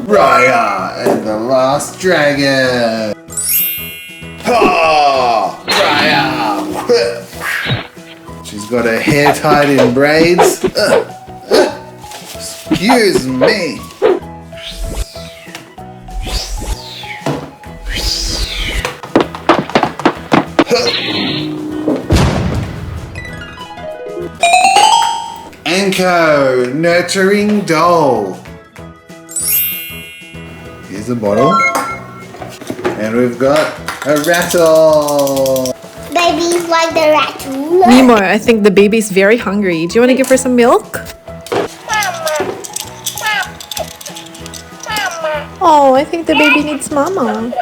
Raya and the Last Dragon. Ha! Raya! She's got her hair tied in braids. Excuse me. Anko, nurturing doll. Here's a bottle. And we've got a rattle. Babies like the rattle. Nemo, I think the baby's very hungry. Do you want to give her some milk? Oh, I think the baby needs mama.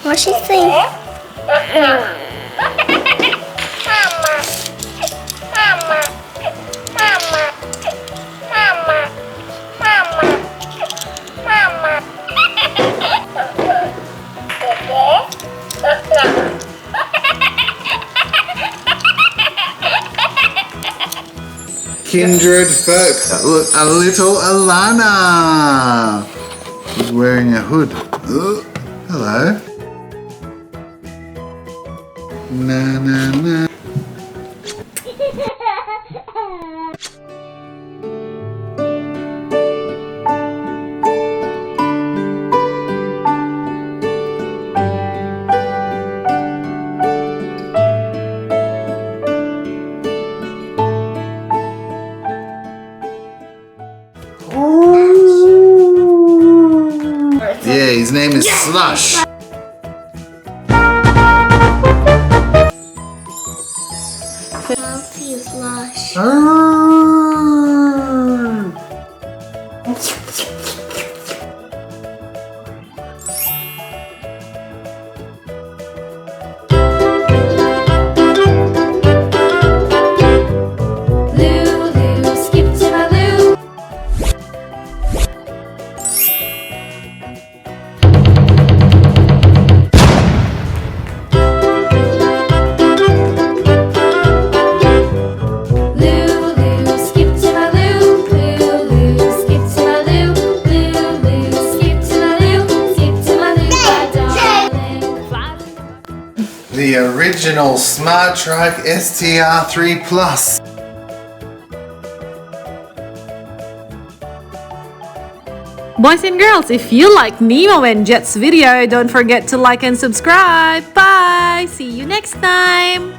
What's she saying? Kindred folk. Look, a little Alana. She's wearing a hood. Oh, hello. Na na na. Yeah, his name is Slush. Healthy slush. The original SMARTRIKE STR3 Plus. Boys and girls, if you like Nemo and Jet's video, don't forget to like and subscribe. Bye! See you next time!